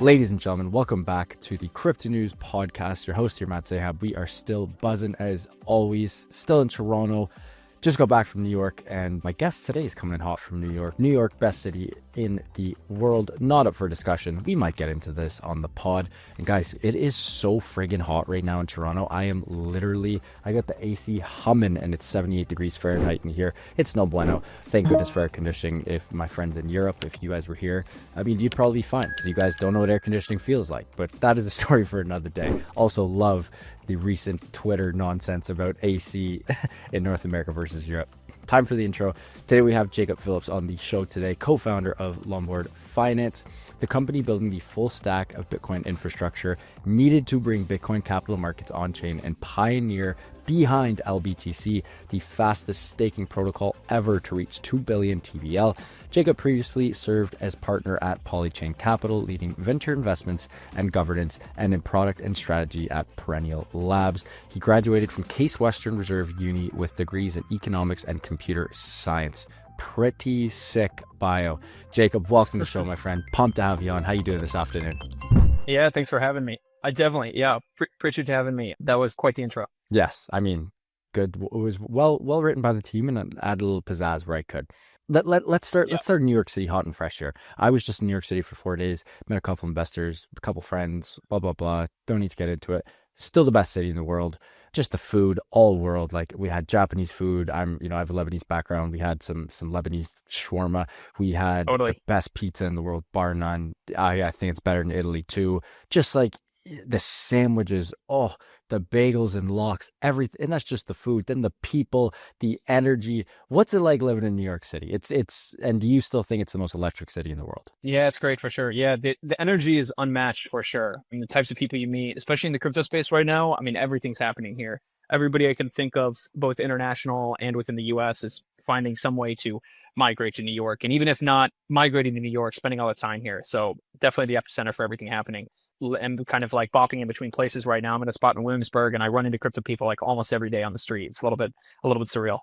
Ladies and gentlemen, welcome back to the Crypto News Podcast. Your host here, Matt Zahab. We are still buzzing as always, still in Toronto. Just got back from New York, and my guest today is coming in hot from New York. New York, best city in the world. Not up for discussion. We might get into this on the pod. And guys, it is so friggin' hot right now in Toronto. I got the AC humming, and it's 78 degrees Fahrenheit in here. It's no bueno. Thank goodness for air conditioning. If my friends in Europe, if you guys were here, I mean, you'd probably be fine because you guys don't know what air conditioning feels like. But that is a story for another day. Also love the recent Twitter nonsense about AC in North America versus Europe. Time for the intro. Today we have Jacob Phillips on the show today, co-founder of Lombard Finance, the company building the full stack of Bitcoin infrastructure needed to bring Bitcoin capital markets on-chain and pioneer behind LBTC, the fastest staking protocol ever to reach 2 billion TVL. Jacob previously served as partner at Polychain Capital, leading venture investments and governance, and in product and strategy at Perennial Labs. He graduated from Case Western Reserve Uni with degrees in economics and computer science. Pretty sick bio. Jacob, welcome to the show, my friend. Pumped to have you on. How you doing this afternoon? Yeah, thanks for having me. I definitely, appreciate you having me. That was quite the intro. Yes, I mean, good. It was well written by the team, and add a little pizzazz where I could. Let's start in New York City, hot and fresh here. I was just in New York City for 4 days, met a couple investors, a couple friends, blah blah blah. Don't need to get into it. Still the best city in the world. Just the food, all world. Like, we had Japanese food. I have a Lebanese background. We had some Lebanese shawarma. We had the best pizza in the world, bar none. I think it's better than Italy too. Just like the sandwiches, the bagels and lox, everything. And that's just the food. Then the people, the energy. What's it like living in New York City? And do you still think it's the most electric city in the world? Yeah, it's great for sure. Yeah, the energy is unmatched for sure. I mean, the types of people you meet, especially in the crypto space right now, I mean, everything's happening here. Everybody I can think of, both international and within the US, is finding some way to migrate to New York. And even if not migrating to New York, spending all the time here. So definitely the epicenter for everything happening. I'm kind of like bopping in between places right now. I'm in a spot in Williamsburg, and I run into crypto people like almost every day on the street. It's a little bit surreal.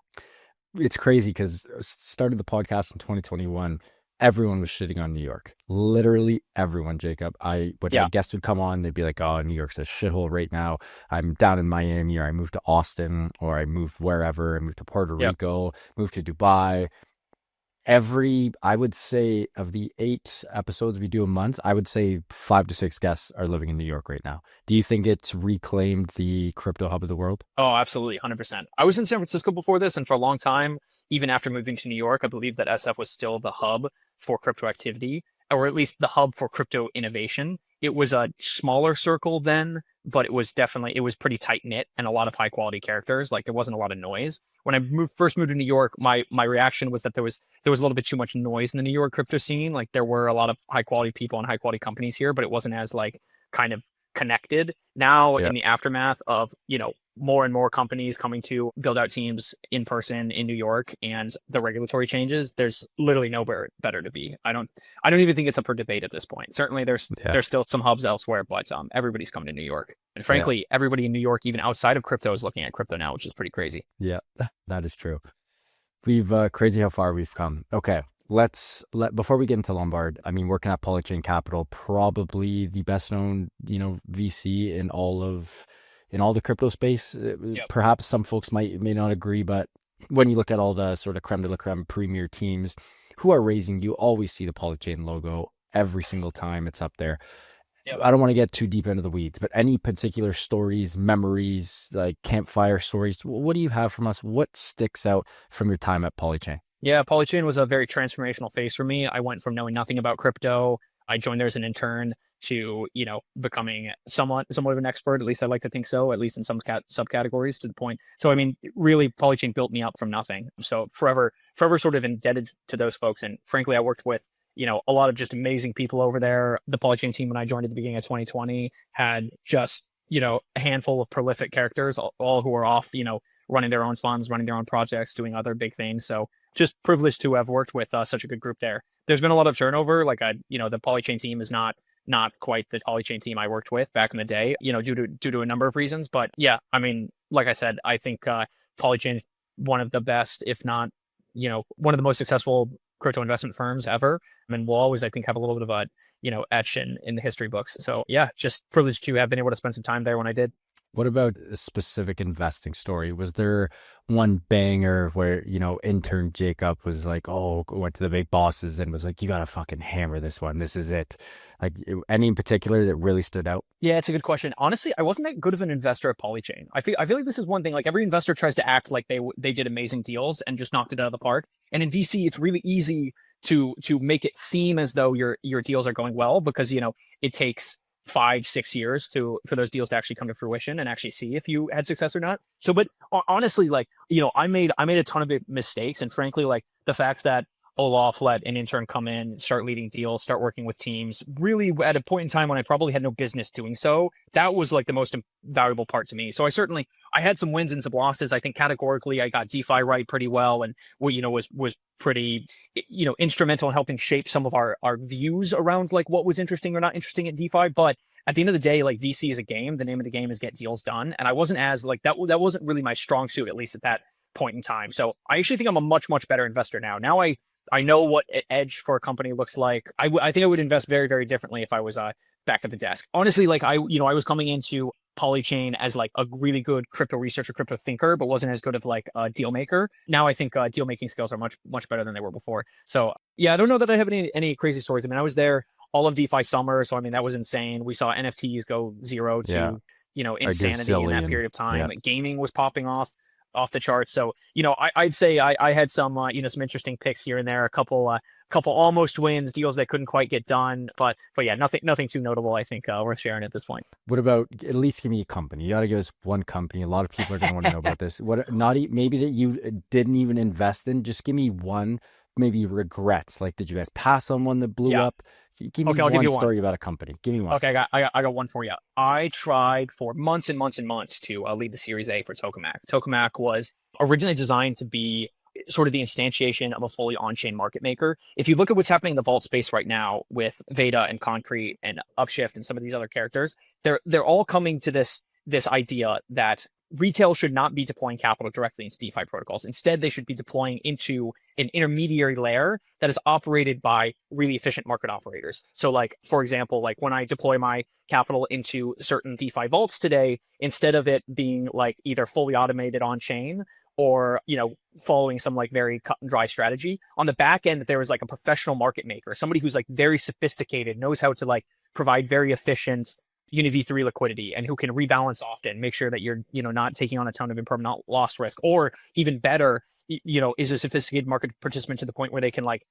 It's crazy because started the podcast in 2021. Everyone was shitting on New York. Literally everyone, Jacob. A guest would come on, they'd be like, "Oh, New York's a shithole right now. I'm down in Miami, or I moved to Austin, or I moved wherever. I moved to Puerto Rico, moved to Dubai." I would say, of the 8 episodes we do a month, I would say 5 to 6 guests are living in New York right now. Do you think it's reclaimed the crypto hub of the world? Oh, absolutely. 100%. I was in San Francisco before this, and for a long time, even after moving to New York, I believe that SF was still the hub for crypto activity, or at least the hub for crypto innovation. It was a smaller circle then, but it was pretty tight knit and a lot of high quality characters. Like, there wasn't a lot of noise. When I first moved to New York, my reaction was that there was a little bit too much noise in the New York crypto scene. Like, there were a lot of high quality people and high quality companies here, but it wasn't as like kind of connected. Now, in the aftermath of, more and more companies coming to build out teams in person in New York and the regulatory changes, there's literally nowhere better to be. I don't even think it's up for debate at this point. Certainly there's still some hubs elsewhere, but everybody's coming to New York. And frankly, everybody in New York, even outside of crypto, is looking at crypto now, which is pretty crazy. Yeah, that is true. We've crazy how far we've come. Okay. Before we get into Lombard, I mean, working at Polychain Capital, probably the best known, VC in all the crypto space. Perhaps some folks may not agree, but when you look at all the sort of creme de la creme premier teams who are raising, you always see the Polychain logo every single time it's up there. Yep. I don't want to get too deep into the weeds, but any particular stories, memories, like campfire stories, what do you have from us? What sticks out from your time at Polychain? Yeah, Polychain was a very transformational phase for me. I went from knowing nothing about crypto. I joined there as an intern to, becoming somewhat of an expert. At least I like to think so, at least in some subcategories, to the point. So, I mean, really, Polychain built me up from nothing. So forever sort of indebted to those folks. And frankly, I worked with, a lot of just amazing people over there. The Polychain team, when I joined at the beginning of 2020, had just, a handful of prolific characters, all who are off, running their own funds, running their own projects, doing other big things. So just privileged to have worked with such a good group there. There's been a lot of turnover. Like, the Polychain team is not quite the Polychain team I worked with back in the day, due to a number of reasons. But yeah, I mean, like I said, I think Polychain is one of the best, if not, one of the most successful crypto investment firms ever. I mean, we'll always, I think, have a little bit of a, etch in the history books. So yeah, just privileged to have been able to spend some time there when I did. What about a specific investing story? Was there one banger where, intern Jacob was like, oh, went to the big bosses and was like, you got to fucking hammer this one. This is it. Like any in particular that really stood out? Yeah, it's a good question. Honestly, I wasn't that good of an investor at Polychain. I feel like this is one thing, like every investor tries to act like they did amazing deals and just knocked it out of the park. And in VC, it's really easy to make it seem as though your deals are going well because, it takes 5-6 years for those deals to actually come to fruition and actually see if you had success or not. So, but honestly, like, I made a ton of mistakes. And frankly, like the fact that Olaf let an intern come in, start leading deals, start working with teams, really at a point in time when I probably had no business doing so, that was like the most valuable part to me. So I had some wins and some losses. I think categorically I got DeFi right pretty well and was pretty, instrumental in helping shape some of our views around like what was interesting or not interesting at DeFi. But at the end of the day, like VC is a game. The name of the game is get deals done. And I wasn't as like that wasn't really my strong suit, at least at that point in time. So I actually think I'm a much, much better investor now. Now I know what edge for a company looks like. I think I would invest very, very differently if I was back at the desk. Honestly, like I was coming into Polychain as like a really good crypto researcher, crypto thinker, but wasn't as good of like a deal maker. Now I think deal making skills are much, much better than they were before. So yeah, I don't know that I have any crazy stories. I mean, I was there all of DeFi summer, so I mean that was insane. We saw NFTs go zero to insanity in that period of time. Yeah. Gaming was popping off the charts. So, I'd say I had some, some interesting picks here and there, a couple almost wins, deals that couldn't quite get done. But yeah, nothing too notable, I think, worth sharing at this point. What about, at least give me a company. You got to give us one company. A lot of people are going to want to know about this. Maybe that you didn't even invest in, just give me one, maybe regrets. Like, did you guys pass on one that blew up? Give me one story about a company. Give me one. Okay, I got one for you. I tried for months and months and months to lead the Series A for Tokamak. Tokamak was originally designed to be sort of the instantiation of a fully on-chain market maker. If you look at what's happening in the vault space right now with Veda and Concrete and Upshift and some of these other characters, they're all coming to this idea that retail should not be deploying capital directly into DeFi protocols. Instead, they should be deploying into an intermediary layer that is operated by really efficient market operators. So like, for example, like when I deploy my capital into certain DeFi vaults today, instead of it being like either fully automated on chain or, following some like very cut and dry strategy, on the back end, there is like a professional market maker, somebody who's like very sophisticated, knows how to like provide very efficient UniV3 liquidity and who can rebalance often, make sure that you're, not taking on a ton of impermanent loss risk, or even better, is a sophisticated market participant to the point where they can like,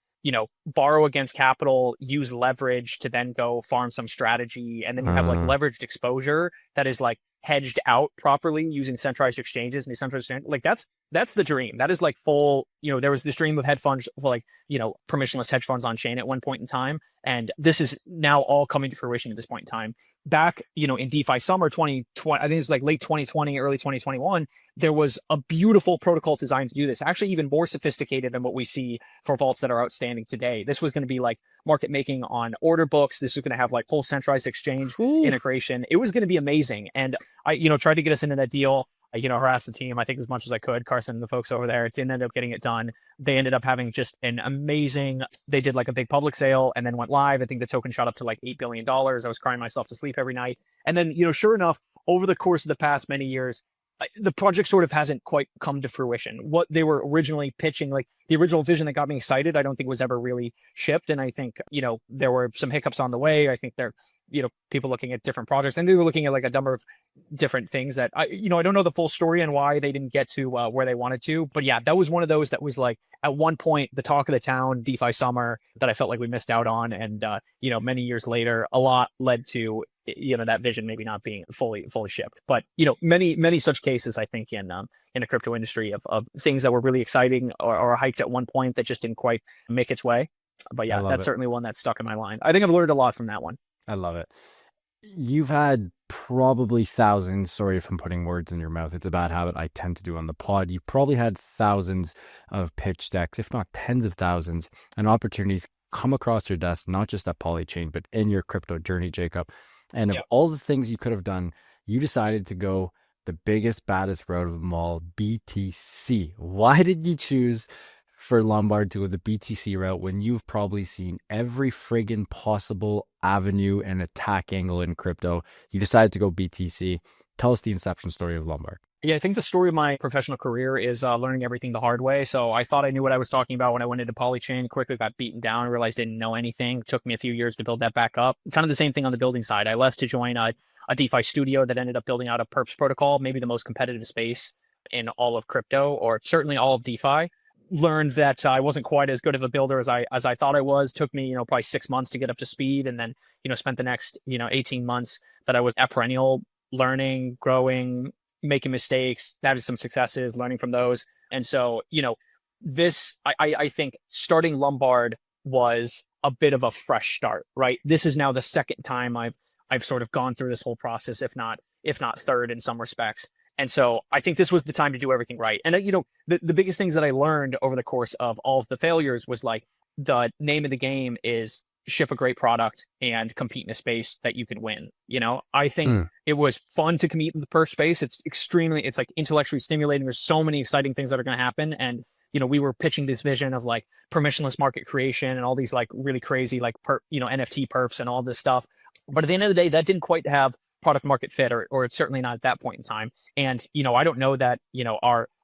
borrow against capital, use leverage to then go farm some strategy. And then you have like leveraged exposure that is like hedged out properly using centralized exchanges and decentralized exchanges. Like that's the dream. That is like full, there was this dream of hedge funds, like, permissionless hedge funds on chain at one point in time. And this is now all coming to fruition at this point in time. Back, in DeFi summer 2020, I think it's like late 2020, early 2021, there was a beautiful protocol designed to do this, actually even more sophisticated than what we see for vaults that are outstanding today. This was going to be like market making on order books. This was going to have like full centralized exchange integration. It was going to be amazing. And I, tried to get us into that deal. Harass the team, I think, as much as I could. Carson and the folks over there, it didn't end up getting it done. They ended up having just an amazing, they did like a big public sale and then went live. I think the token shot up to like $8 billion. I was crying myself to sleep every night. And then, sure enough, over the course of the past many years, the project sort of hasn't quite come to fruition. What they were originally pitching, like the original vision that got me excited, I don't think was ever really shipped. And I think, there were some hiccups on the way. I think they're, people looking at different projects, and they were looking at like a number of different things that I don't know the full story and why they didn't get to where they wanted to. But yeah, that was one of those that was like at one point the talk of the town, DeFi summer, that I felt like we missed out on. And, many years later, a lot led to, that vision maybe not being fully shipped. But, many such cases, I think, in the crypto industry of things that were really exciting or hyped at one point that just didn't quite make its way. But yeah, that's certainly one that's stuck in my mind. I think I've learned a lot from that one. I love it. You've had probably thousands, sorry if I'm putting words in your mouth, it's a bad habit I tend to do on the pod. You've probably had thousands of pitch decks, if not tens of thousands, and opportunities come across your desk, not just at Polychain, but in your crypto journey, Jacob. And of all the things you could have done, you decided to go the biggest, baddest route of them all, BTC. Why did you choose for Lombard to go the BTC route when you've probably seen every friggin' possible avenue and attack angle in crypto? You decided to go BTC. Tell us the inception story of Lombard. Yeah, I think the story of my professional career is learning everything the hard way. So I thought I knew what I was talking about when I went into Polychain, quickly got beaten down, realized I didn't know anything. Took me a few years to build that back up. Kind of the same thing on the building side. I left to join a DeFi studio that ended up building out a perps protocol, maybe the most competitive space in all of crypto, or certainly all of DeFi. Learned that I wasn't quite as good of a builder as I thought I was. Took me, probably 6 months to get up to speed, and then, spent the next, 18 months that I was at Perennial learning, growing, making mistakes, having some successes, learning from those. And so, I think starting Lombard was a bit of a fresh start, right? This is now the second time I've sort of gone through this whole process, if not third in some respects. And so I think this was the time to do everything right. And, the biggest things that I learned over the course of all of the failures was like, the name of the game is ship a great product and compete in a space that you can win. I think it was fun to compete in the perf space. It's like intellectually stimulating. There's so many exciting things that are going to happen. And, we were pitching this vision of like permissionless market creation and all these like really crazy, like, NFT perps and all this stuff. But at the end of the day, that didn't quite have product market fit, or certainly not at that point in time. And, I don't know that,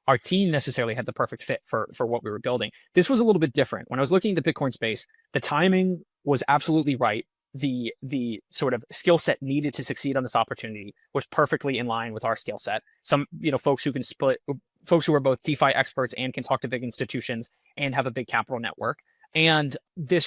our team necessarily had the perfect fit for what we were building. This was a little bit different. When I was looking at the Bitcoin space, the timing was absolutely right. The sort of skill set needed to succeed on this opportunity was perfectly in line with our skill set. Some, folks who are both DeFi experts and can talk to big institutions and have a big capital network. And there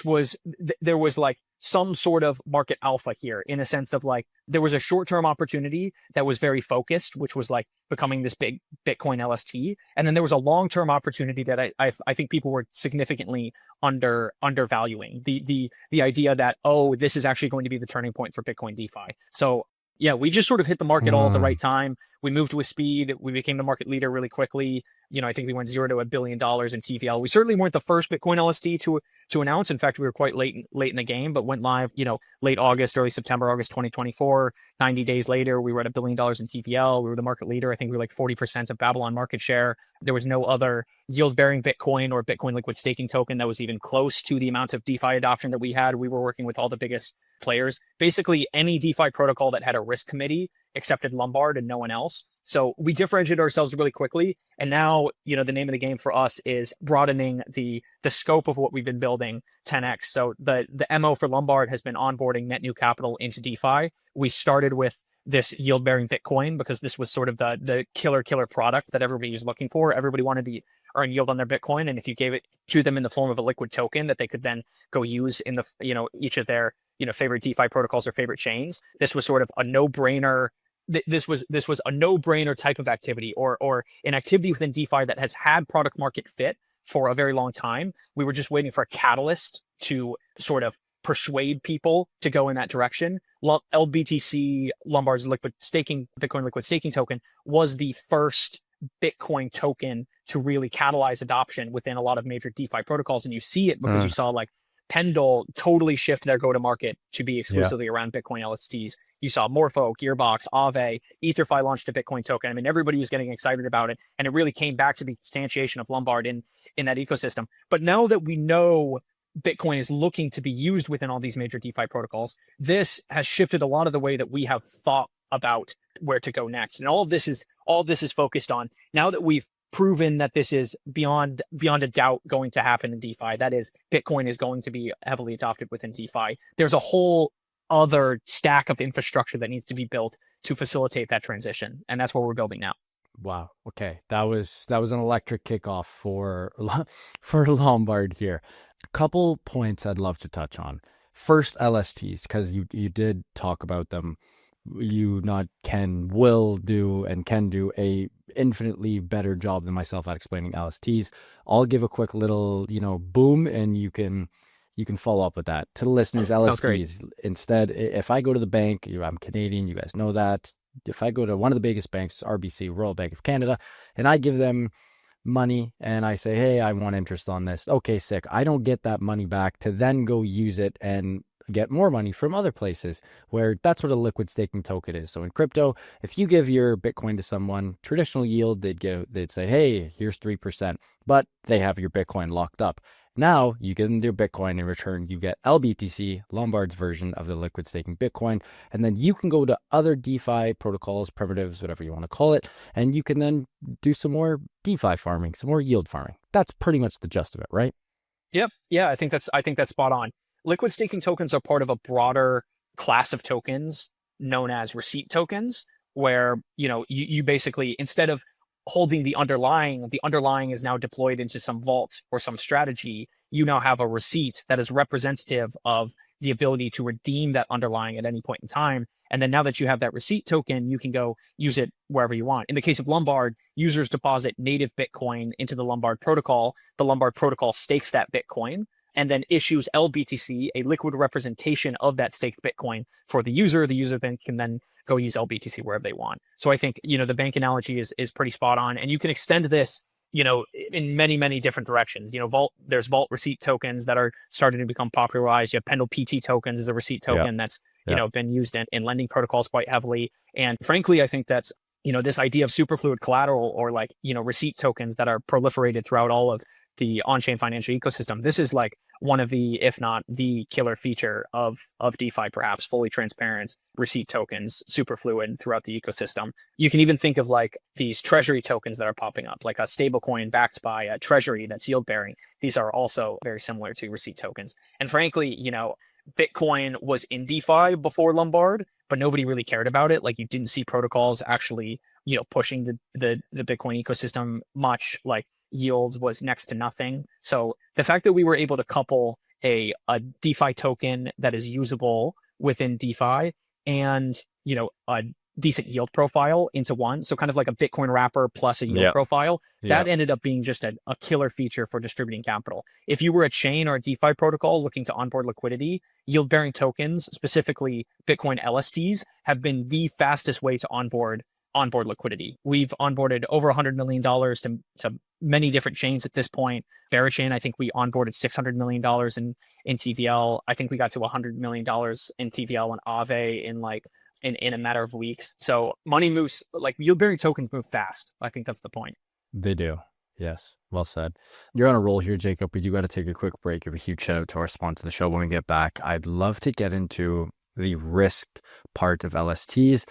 was like some sort of market alpha here, in a sense of like, there was a short-term opportunity that was very focused, which was like becoming this big Bitcoin LST. And then there was a long-term opportunity that I think people were significantly undervaluing the idea that, this is actually going to be the turning point for Bitcoin DeFi. So yeah, we just sort of hit the market all at the right time. We moved with speed. We became the market leader really quickly. I think we went 0 to $1 billion in TVL. We certainly weren't the first Bitcoin LST to announce. In fact, we were quite late in the game, but went live, late August, early September, August 2024. 90 days later, we were at $1 billion in TVL. We were the market leader. I think we were like 40% of Babylon market share. There was no other yield-bearing Bitcoin or Bitcoin liquid staking token that was even close to the amount of DeFi adoption that we had. We were working with all the biggest players. Basically, any DeFi protocol that had a risk committee accepted Lombard and no one else. So we differentiated ourselves really quickly. And now, the name of the game for us is broadening the scope of what we've been building 10x. So the MO for Lombard has been onboarding net new capital into DeFi. We started with this yield-bearing Bitcoin because this was sort of the killer product that everybody was looking for. Everybody wanted to earn yield on their Bitcoin. And if you gave it to them in the form of a liquid token that they could then go use in the, each of their, favorite DeFi protocols or favorite chains, this was sort of a no-brainer. This was a no-brainer type of activity, or an activity within DeFi that has had product market fit for a very long time. We were just waiting for a catalyst to sort of persuade people to go in that direction. LBTC, Lombard's Bitcoin liquid staking token, was the first Bitcoin token to really catalyze adoption within a lot of major DeFi protocols. And you see it because you saw like Pendle totally shift their go-to-market to be exclusively around Bitcoin LSTs. You saw Morpho, Gearbox, Aave, EtherFi launched a Bitcoin token. I mean, everybody was getting excited about it. And it really came back to the instantiation of Lombard in that ecosystem. But now that we know Bitcoin is looking to be used within all these major DeFi protocols, this has shifted a lot of the way that we have thought about where to go next. And all this is focused on, now that we've proven that this is beyond a doubt going to happen in DeFi, that is, Bitcoin is going to be heavily adopted within DeFi, there's a whole other stack of infrastructure that needs to be built to facilitate that transition. And that's what we're building now. Wow. Okay. That was an electric kickoff for Lombard here. A couple points I'd love to touch on. First, LSTs, because you did talk about them. You will do a infinitely better job than myself at explaining LSTs. I'll give a quick little, boom, and you can follow up with that. To the listeners, LSTs, instead, if I go to the bank, I'm Canadian, you guys know that. If I go to one of the biggest banks, RBC, Royal Bank of Canada, and I give them money and I say, hey, I want interest on this. Okay, sick. I don't get that money back to then go use it and get more money from other places, where that's what a liquid staking token is. So in crypto, if you give your Bitcoin to someone, traditional yield, they'd say, hey, here's 3%, but they have your Bitcoin locked up. Now you give them their Bitcoin, in return you get LBTC, Lombard's version of the liquid staking Bitcoin, and then you can go to other DeFi protocols, primitives, whatever you want to call it, and you can then do some more DeFi farming, some more yield farming. That's pretty much the gist of it, right? Yep. Yeah, I think that's spot on. Liquid staking tokens are part of a broader class of tokens known as receipt tokens, where you basically, instead of holding the underlying is now deployed into some vault or some strategy. You now have a receipt that is representative of the ability to redeem that underlying at any point in time. And then now that you have that receipt token, you can go use it wherever you want. In the case of Lombard, users deposit native Bitcoin into the Lombard protocol. The Lombard protocol stakes that Bitcoin and then issues LBTC, a liquid representation of that staked Bitcoin for the user. The user then can go use LBTC wherever they want. So I think, the bank analogy is pretty spot on. And you can extend this, in many, many different directions. There's vault receipt tokens that are starting to become popularized. You have Pendle PT tokens as a receipt token that's, been used in lending protocols quite heavily. And frankly, I think that's, this idea of superfluid collateral or receipt tokens that are proliferated throughout all of the on-chain financial ecosystem. This is like one of the, if not the killer feature of DeFi, perhaps fully transparent receipt tokens, superfluid throughout the ecosystem. You can even think of like these treasury tokens that are popping up, like a stable coin backed by a treasury that's yield bearing. These are also very similar to receipt tokens. And frankly, Bitcoin was in DeFi before Lombard, but nobody really cared about it. Like you didn't see protocols actually, pushing the Bitcoin ecosystem much. Like yield was next to nothing. So the fact that we were able to couple a DeFi token that is usable within DeFi and, a decent yield profile into one, so kind of like a Bitcoin wrapper plus a yield profile, that ended up being just a killer feature for distributing capital. If you were a chain or a DeFi protocol looking to onboard liquidity, yield-bearing tokens, specifically Bitcoin LSTs, have been the fastest way to onboard liquidity. We've onboarded over $100 million to many different chains at this point. Verachain, I think we onboarded $600 million in TVL. I think we got to $100 million in TVL and Aave in a matter of weeks. So money moves, like yield-bearing tokens move fast. I think that's the point. They do. Yes. Well said. You're on a roll here, Jacob. We do got to take a quick break. Give a huge shout out to our sponsor of the show when we get back. I'd love to get into the risk part of LSTs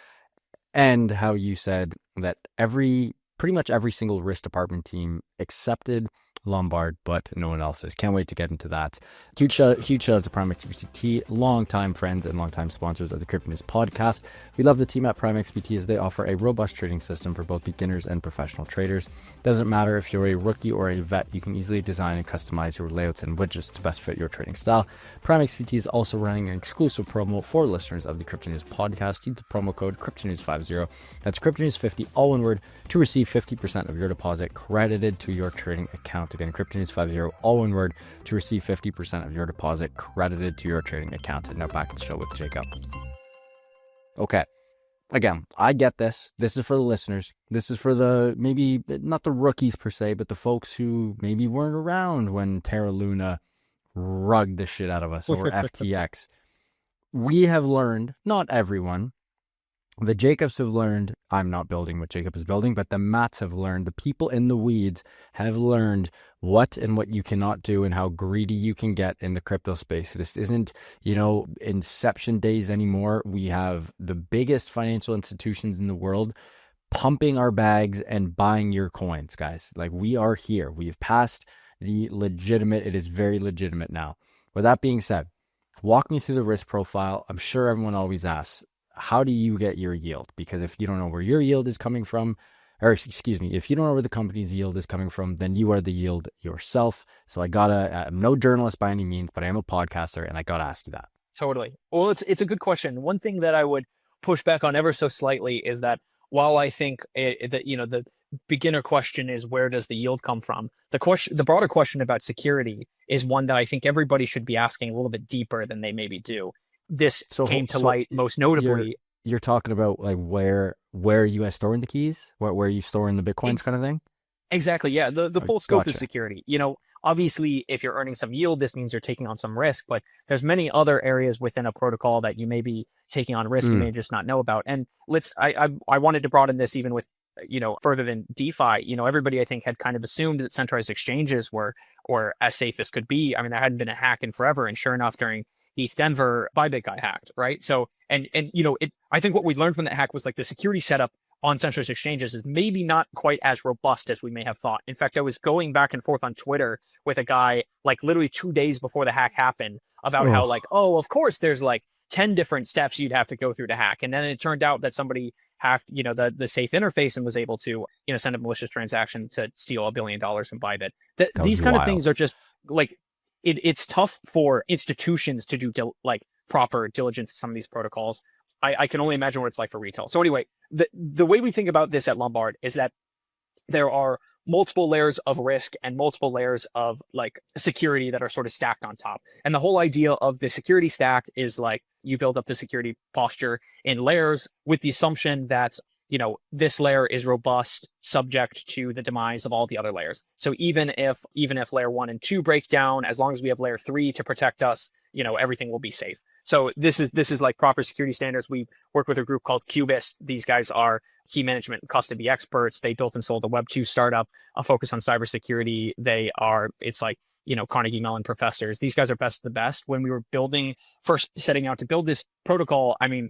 and how you said that pretty much every single risk department team accepted Lombard, but no one else's. Can't wait to get into that. Huge shout out to Prime XBT, longtime friends and longtime sponsors of the Crypto News podcast. We love the team at Prime XBT as they offer a robust trading system for both beginners and professional traders. Doesn't matter if you're a rookie or a vet, you can easily design and customize your layouts and widgets to best fit your trading style. Prime XBT is also running an exclusive promo for listeners of the Crypto News podcast. Use the promo code CryptoNews50. That's CryptoNews50, all one word, to receive 50% of your deposit credited to your trading account. Again, CryptoNews50, all one word, to receive 50% of your deposit credited to your trading account. And now back to the show with Jacob. Okay. Again, I get this. This is for the listeners. This is for the, maybe not the rookies per se, but the folks who maybe weren't around when Terra Luna rugged the shit out of us, or FTX. We have learned, not everyone, the Jacobs have learned, I'm not building what Jacob is building, but the Matts have learned, the people in the weeds have learned what and what you cannot do and how greedy you can get in the crypto space. This isn't, inception days anymore. We have the biggest financial institutions in the world pumping our bags and buying your coins, guys. Like, we are here. We've passed the legitimate. It is very legitimate now. With that being said, walk me through the risk profile. I'm sure everyone always asks, how do you get your yield? Because if you don't know where your yield is coming from, or excuse me, if you don't know where the company's yield is coming from, then you are the yield yourself. So I'm no journalist by any means, but I am a podcaster, and I gotta ask you that. Totally. Well, it's a good question. One thing that I would push back on ever so slightly is that while I think that the beginner question is, where does the yield come from? The broader question about security is one that I think everybody should be asking a little bit deeper than they maybe do. This came to light most notably. You're talking about like where you are storing the keys, where you storing the Bitcoins kind of thing? Exactly. Yeah. The full scope of Gotcha. security. Obviously, if you're earning some yield, this means you're taking on some risk, but there's many other areas within a protocol that you may be taking on risk you Mm. may just not know about. And I wanted to broaden this even with, further than DeFi. Everybody I think had kind of assumed that centralized exchanges were as safe as could be. I mean, there hadn't been a hack in forever. And sure enough, during ETH Denver, Bybit got hacked, right? So, I think what we learned from that hack was like the security setup on centralized exchanges is maybe not quite as robust as we may have thought. In fact, I was going back and forth on Twitter with a guy like literally 2 days before the hack happened about how like, oh, of course there's like 10 different steps you'd have to go through to hack. And then it turned out that somebody hacked, the safe interface and was able to, send a malicious transaction to steal $1 billion from Bybit. That These was kind of wild. things are just like, it's tough for institutions to do proper diligence in some of these protocols. I can only imagine what it's like for retail. So anyway, the way we think about this at Lombard is that there are multiple layers of risk and multiple layers of like security that are sort of stacked on top. And the whole idea of the security stack is like you build up the security posture in layers with the assumption that, this layer is robust, subject to the demise of all the other layers. So even if layer 1 and 2 break down, as long as we have layer 3 to protect us, everything will be safe. So this is like proper security standards. We work with a group called Cubist. These guys are key management and custody experts. They built and sold a Web2 startup, a focus on cybersecurity. It's like, Carnegie Mellon professors. These guys are best of the best. When we were first setting out to build this protocol, I mean,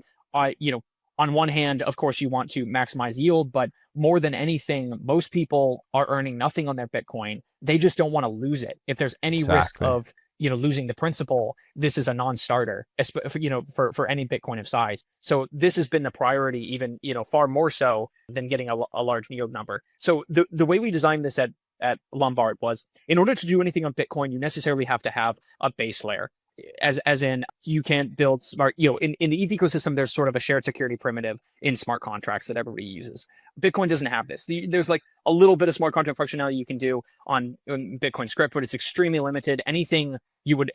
on one hand, of course, you want to maximize yield, but more than anything, most people are earning nothing on their Bitcoin. They just don't want to lose it. If there's any risk of losing the principal, this is a non-starter, for any Bitcoin of size. So this has been the priority, even, far more so than getting a large yield number. So the way we designed this at Lombard was, in order to do anything on Bitcoin, you necessarily have to have a base layer. As in, you can't build smart, in the ETH ecosystem, there's sort of a shared security primitive in smart contracts that everybody uses. Bitcoin doesn't have this. There's like a little bit of smart contract functionality you can do on Bitcoin script, but it's extremely limited. Anything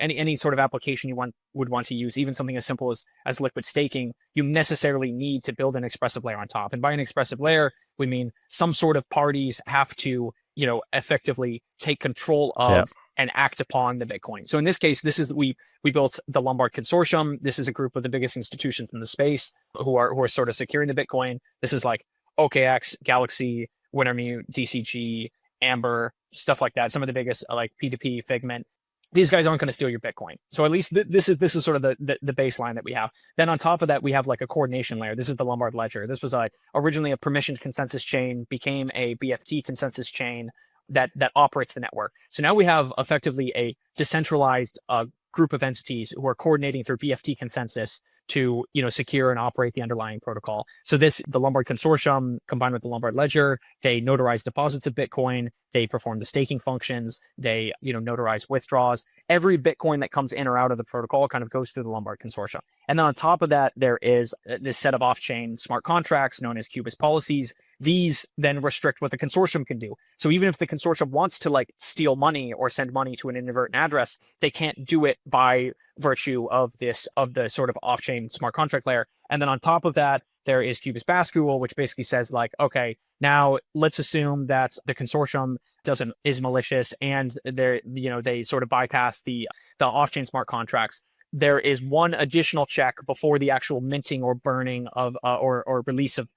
any sort of application you would want to use, even something as simple as liquid staking, you necessarily need to build an expressive layer on top. And by an expressive layer, we mean some sort of parties have to, effectively take control of and act upon the Bitcoin. So in this case, we built the Lombard Consortium. This is a group of the biggest institutions in the space who are sort of securing the Bitcoin. This is like OKX, Galaxy, Wintermute, DCG, Amber, stuff like that. Some of the biggest like P2P, Figment. These guys aren't going to steal your Bitcoin. So at least this is sort of the baseline that we have. Then on top of that, we have like a coordination layer. This is the Lombard Ledger. This was originally a permissioned consensus chain, became a BFT consensus chain that operates the network. So now we have effectively a decentralized group of entities who are coordinating through BFT consensus to secure and operate the underlying protocol. So the Lombard Consortium combined with the Lombard Ledger, they notarize deposits of Bitcoin, they perform the staking functions, they notarize withdrawals. Every Bitcoin that comes in or out of the protocol kind of goes through the Lombard Consortium. And then on top of that, there is this set of off-chain smart contracts known as Cubist policies. These then restrict what the consortium can do. So even if the consortium wants to like steal money or send money to an inadvertent address, they can't do it by virtue of the sort of off-chain smart contract layer. And then on top of that, there is Cubist Bascule, which basically says like, okay, now let's assume that the consortium is malicious and they sort of bypass the off-chain smart contracts. There is one additional check before the actual minting or burning of or release of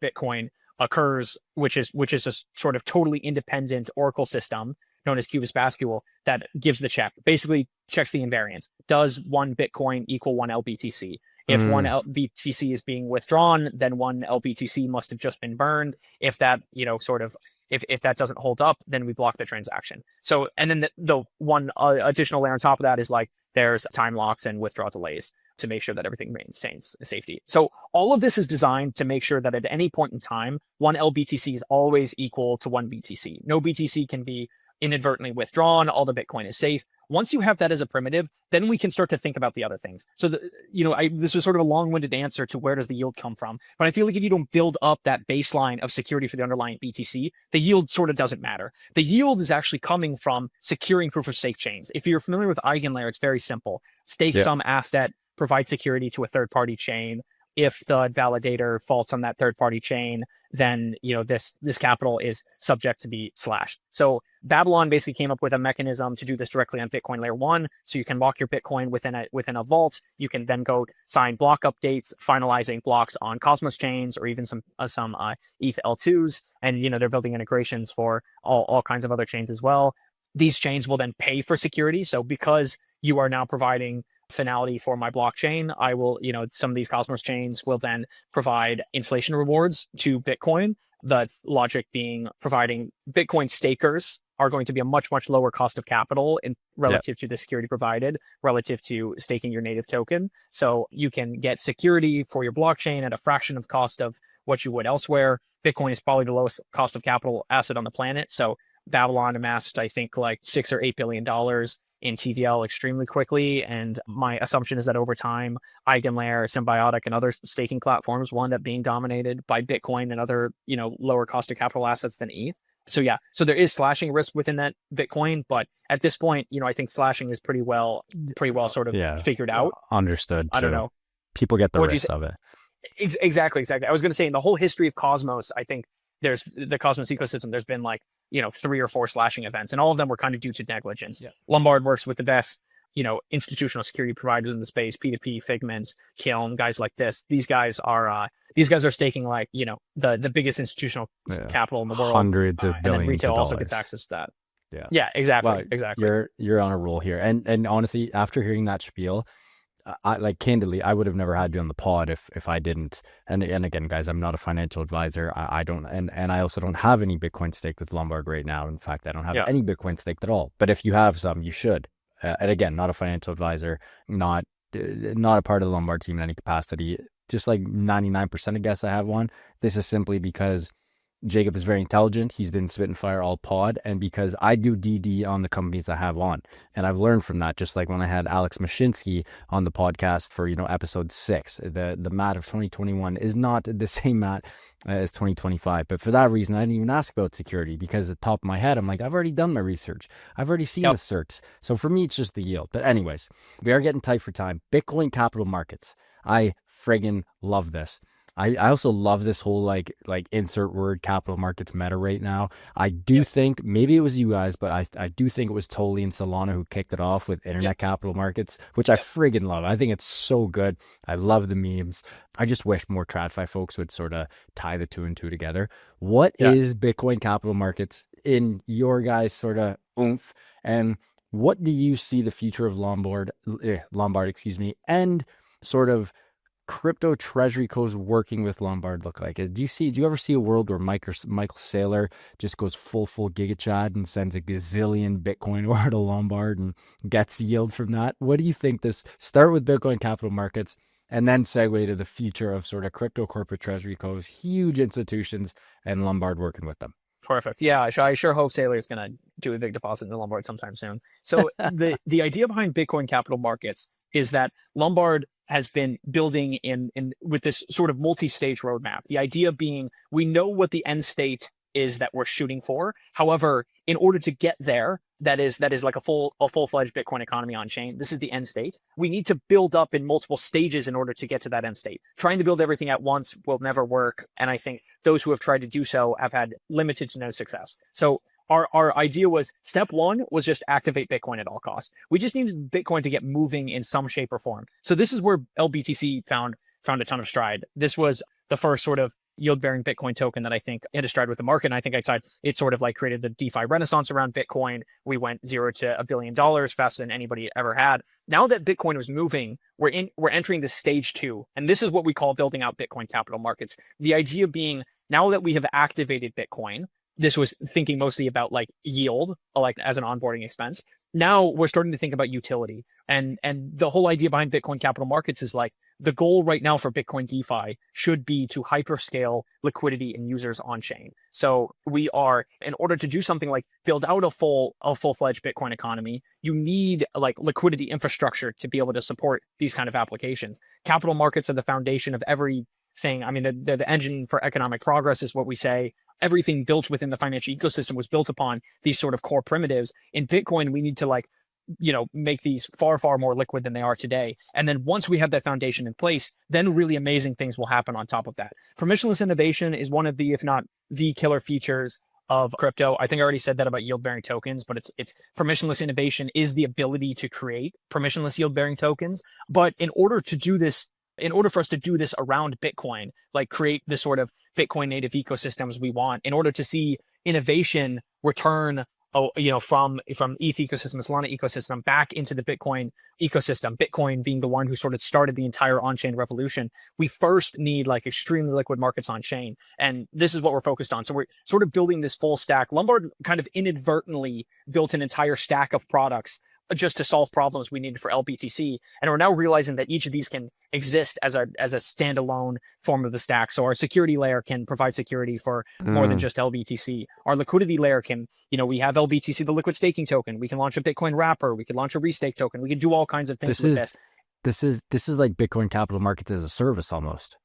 Bitcoin occurs, which is a sort of totally independent Oracle system known as Cubist Bascule that gives the check. Basically checks the invariant. Does 1 Bitcoin equal 1 LBTC? If 1 LBTC is being withdrawn, then 1 LBTC must have just been burned. If that, if that doesn't hold up, then we block the transaction. So, and then the one additional layer on top of that is like, there's time locks and withdrawal delays to make sure that everything maintains safety. So all of this is designed to make sure that at any point in time, 1 LBTC is always equal to 1 BTC. No BTC can be inadvertently withdrawn. All the Bitcoin is safe. Once you have that as a primitive, then we can start to think about the other things. So, this was sort of a long-winded answer to where does the yield come from. But I feel like if you don't build up that baseline of security for the underlying BTC, the yield sort of doesn't matter. The yield is actually coming from securing proof-of-stake chains. If you're familiar with EigenLayer, it's very simple. Stake some asset, provide security to a third-party chain. If the validator faults on that third-party chain, then this capital is subject to be slashed. So Babylon basically came up with a mechanism to do this directly on Bitcoin layer 1. So you can lock your Bitcoin within a vault. You can then go sign block updates, finalizing blocks on Cosmos chains or even some ETH L2s. And they're building integrations for all kinds of other chains as well. These chains will then pay for security. So because you are now providing finality for my blockchain, I will, some of these Cosmos chains will then provide inflation rewards to Bitcoin. The logic being providing Bitcoin stakers are going to be a much, much lower cost of capital relative to the security provided, relative to staking your native token. So you can get security for your blockchain at a fraction of cost of what you would elsewhere. Bitcoin is probably the lowest cost of capital asset on the planet. So Babylon amassed, I think, like $6 or $8 billion in TVL extremely quickly. And my assumption is that over time, Eigenlayer, Symbiotic, and other staking platforms will end up being dominated by Bitcoin and other, lower cost of capital assets than ETH. So yeah, so there is slashing risk within that Bitcoin, but at this point, I think slashing is pretty well sort of figured out. Understood. I don't know. People get the risk of it. Exactly. I was going to say in the whole history of Cosmos, I think there's the Cosmos ecosystem, there's been like, 3 or 4 slashing events, and all of them were kind of due to negligence. Yeah. Lombard works with the best, institutional security providers in the space, P2P, Figment, Kiln, guys like this. These guys are staking like, the biggest institutional capital in the world. Hundreds of billions and then retail of also dollars. gets access to that. Yeah, exactly. Well, Exactly. You're on a roll here. And honestly, after hearing that spiel, I like candidly, I would have never had you on the pod if I didn't. And again, guys, I'm not a financial advisor. I don't, and I also don't have any Bitcoin staked with Lombard right now. In fact, I don't have any Bitcoin staked at all. But if you have some, you should. And again, not a financial advisor, not a part of the Lombard team in any capacity. Just like 99% of guests I have one. This is simply because Jacob is very intelligent. He's been spitting fire all pod, and because I do DD on the companies I have on, and I've learned from that. Just like when I had Alex Mashinsky on the podcast for episode 6, the Matt of 2021 is not the same Matt as 2025. But for that reason, I didn't even ask about security, because at the top of my head, I'm like, I've already done my research. I've already seen the certs. So for me, it's just the yield. But anyways, we are getting tight for time. Bitcoin capital markets. I friggin' love this. I also love this whole like insert word capital markets meta right now. I do think maybe it was you guys, but I do think it was Tolly and Solana who kicked it off with internet capital markets, which I friggin' love. I think it's so good. I love the memes. I just wish more TradFi folks would sort of tie the 2 and 2 together. What is Bitcoin capital markets in your guys' sort of oomph, and what do you see the future of Lombard, and sort of crypto treasury codes working with Lombard look like? Do you ever see a world where Michael Saylor just goes full giga chad and sends a gazillion Bitcoin over to Lombard and gets yield from that? What do you think? This start with Bitcoin capital markets and then segue to the future of sort of crypto corporate treasury codes, huge institutions, and Lombard working with them. Perfect. Yeah, I sure hope Saylor is going to do a big deposit in the Lombard sometime soon. So the idea behind Bitcoin capital markets is that Lombard has been building in with this sort of multi-stage roadmap. The idea being, we know what the end state is that we're shooting for. However, in order to get there, that is like a full-fledged Bitcoin economy on chain. This is the end state. We need to build up in multiple stages in order to get to that end state. Trying to build everything at once will never work. And I think those who have tried to do so have had limited to no success. So our idea was, step 1 was just activate Bitcoin at all costs. We just needed Bitcoin to get moving in some shape or form. So this is where LBTC found a ton of stride. This was the first sort of yield-bearing Bitcoin token that I think hit a stride with the market. And I think it sort of like created the DeFi renaissance around Bitcoin. We went 0 to $1 billion faster than anybody ever had. Now that Bitcoin was moving, we're entering the stage 2. And this is what we call building out Bitcoin capital markets. The idea being, now that we have activated Bitcoin, this was thinking mostly about like yield, like as an onboarding expense. Now we're starting to think about utility. And the whole idea behind Bitcoin capital markets is like, the goal right now for Bitcoin DeFi should be to hyperscale liquidity and users on chain. So we are, in order to do something like build out a full-fledged Bitcoin economy, you need like liquidity infrastructure to be able to support these kind of applications. Capital markets are the foundation of everything. I mean, the engine for economic progress is what we say. Everything built within the financial ecosystem was built upon these sort of core primitives. In Bitcoin, we need to like make these far, far more liquid than they are today. And then once we have that foundation in place, then really amazing things will happen on top of that. Permissionless innovation is one of the, if not the killer features of crypto. I think I already said that about yield-bearing tokens, but it's permissionless innovation is the ability to create permissionless yield-bearing tokens. But in order for us to do this around Bitcoin, like create the sort of Bitcoin native ecosystems we want, in order to see innovation return, from ETH ecosystem, Solana ecosystem back into the Bitcoin ecosystem, Bitcoin being the one who sort of started the entire on-chain revolution, we first need like extremely liquid markets on chain. And this is what we're focused on. So we're sort of building this full stack. Lombard kind of inadvertently built an entire stack of products just to solve problems we needed for LBTC. And we're now realizing that each of these can exist as a standalone form of the stack. So our security layer can provide security for more than just LBTC. Our liquidity layer can, we have LBTC, the liquid staking token. We can launch a Bitcoin wrapper. We can launch a restake token. We can do all kinds of things with this. This is like Bitcoin capital markets as a service almost.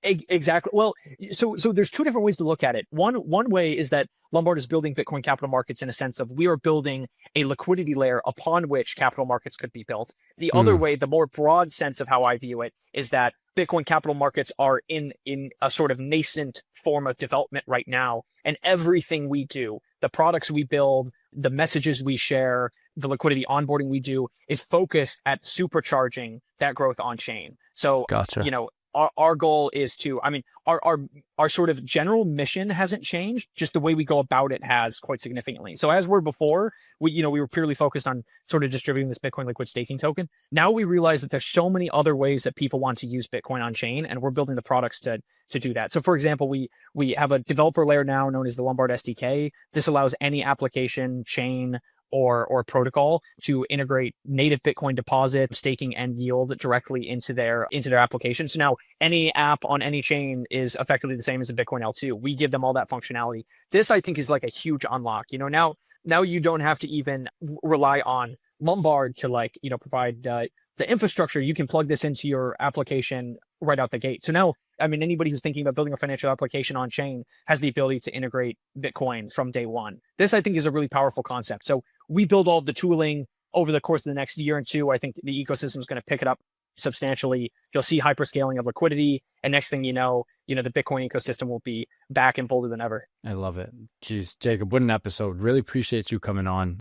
Exactly. Well, so there's two different ways to look at it. One way is that Lombard is building Bitcoin capital markets in a sense of we are building a liquidity layer upon which capital markets could be built. The other way, the more broad sense of how I view it, is that Bitcoin capital markets are in a sort of nascent form of development right now. And everything we do, the products we build, the messages we share, the liquidity onboarding we do is focused at supercharging that growth on chain. So, gotcha. Our goal is to, our sort of general mission hasn't changed, just the way we go about it has quite significantly. So as before, we were purely focused on sort of distributing this Bitcoin liquid staking token. Now we realize that there's so many other ways that people want to use Bitcoin on chain, and we're building the products to do that. So for example, we have a developer layer now known as the Lombard SDK. This allows any application, chain, or protocol to integrate native Bitcoin deposit, staking, and yield directly into their application. So now any app on any chain is effectively the same as a Bitcoin L2. We give them all that functionality. This, I think, is like a huge unlock. Now you don't have to even rely on Lombard to provide the infrastructure. You can plug this into your application right out the gate. So now, anybody who's thinking about building a financial application on chain has the ability to integrate Bitcoin from day one. This, I think, is a really powerful concept. So we build all of the tooling over the course of the next year and two. I think the ecosystem is going to pick it up substantially. You'll see hyperscaling of liquidity. And next thing you know, the Bitcoin ecosystem will be back and bolder than ever. I love it. Jeez, Jacob, what an episode. Really appreciate you coming on.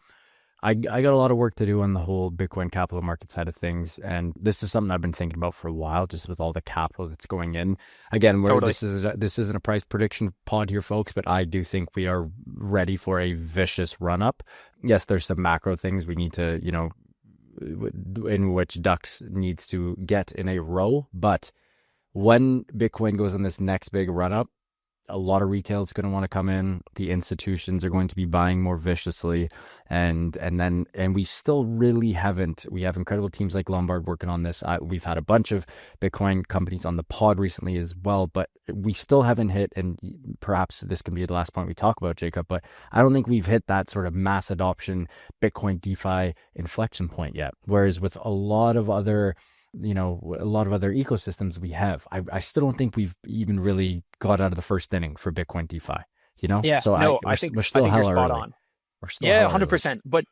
I got a lot of work to do on the whole Bitcoin capital market side of things. And this is something I've been thinking about for a while, just with all the capital that's going in. Again, this isn't a price prediction pod here, folks, but I do think we are ready for a vicious run up. Yes, there's some macro things we need to, in which ducks needs to get in a row. But when Bitcoin goes on this next big run up, a lot of retail is going to want to come in. The institutions are going to be buying more viciously, and we still really haven't. We have incredible teams like Lombard working on this. We've had a bunch of Bitcoin companies on the pod recently as well, but we still haven't hit. And perhaps this can be the last point we talk about, Jacob. But I don't think we've hit that sort of mass adoption Bitcoin DeFi inflection point yet. Whereas with a lot of other ecosystems we have, I still don't think we've even really got out of the first inning for Bitcoin DeFi, Yeah, so I think you're spot on. We're still 100%. But,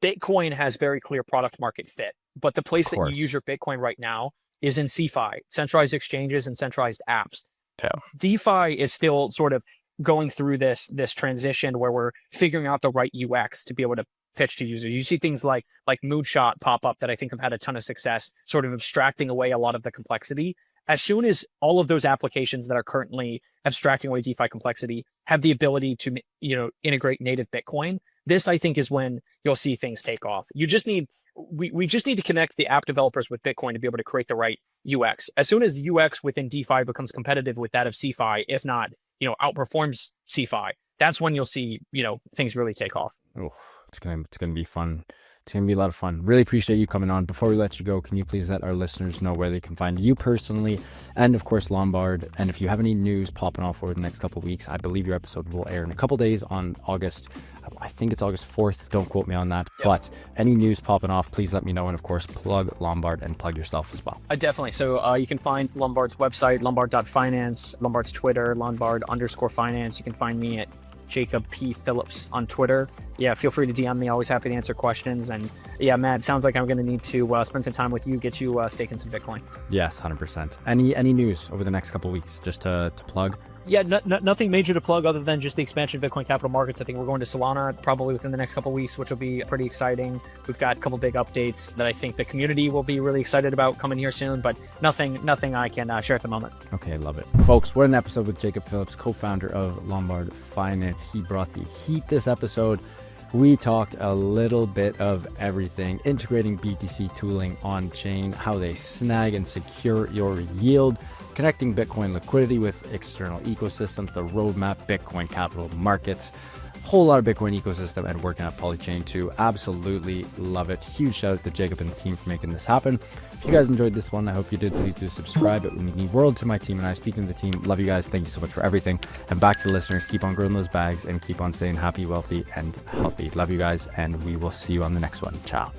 Bitcoin has very clear product market fit. But the place that you use your Bitcoin right now is in CeFi, centralized exchanges and centralized apps. Yeah. DeFi is still sort of going through this transition where we're figuring out the right UX to be able to pitch to users. You see things like Moonshot pop up that I think have had a ton of success, sort of abstracting away a lot of the complexity. As soon as all of those applications that are currently abstracting away DeFi complexity have the ability to, integrate native Bitcoin, this, I think, is when you'll see things take off. We just need to connect the app developers with Bitcoin to be able to create the right UX. As soon as the UX within DeFi becomes competitive with that of CeFi, if not, outperforms CeFi, that's when you'll see, things really take off. Oh, it's gonna be fun. It's going to be a lot of fun. Really appreciate you coming on. Before we let you go, can you please let our listeners know where they can find you personally and, of course, Lombard? And if you have any news popping off over the next couple of weeks, I believe your episode will air in a couple of days on August. I think it's August 4th. Don't quote me on that. Yep. But any news popping off, please let me know. And, of course, plug Lombard and plug yourself as well. Definitely. So you can find Lombard's website, lombard.finance, Lombard's Twitter, Lombard_finance. You can find me at Jacob P. Phillips on Twitter. Yeah, feel free to DM me. Always happy to answer questions. And yeah, Matt, sounds like I'm going to need to spend some time with you, get you staking some Bitcoin. Yes, 100%. Any news over the next couple of weeks, just to plug? Yeah, nothing major to plug other than just the expansion of Bitcoin capital markets. I think we're going to Solana probably within the next couple of weeks, which will be pretty exciting. We've got a couple big updates that I think the community will be really excited about coming here soon, but nothing I can share at the moment. Okay, love it. Folks, what an episode with Jacob Phillips, co-founder of Lombard Finance. He brought the heat this episode. We talked a little bit of everything, integrating BTC tooling on chain, how they snag and secure your yield, connecting Bitcoin liquidity with external ecosystems, the roadmap, Bitcoin capital markets, whole lot of Bitcoin ecosystem, and working at Polychain too. Absolutely love it. Huge shout out to Jacob and the team for making this happen. If you guys enjoyed this one, I hope you did. Please do subscribe. It would mean the world to my team and I. Speaking of the team, love you guys. Thank you so much for everything. And back to the listeners, keep on growing those bags and keep on staying happy, wealthy, and healthy. Love you guys, and we will see you on the next one. Ciao.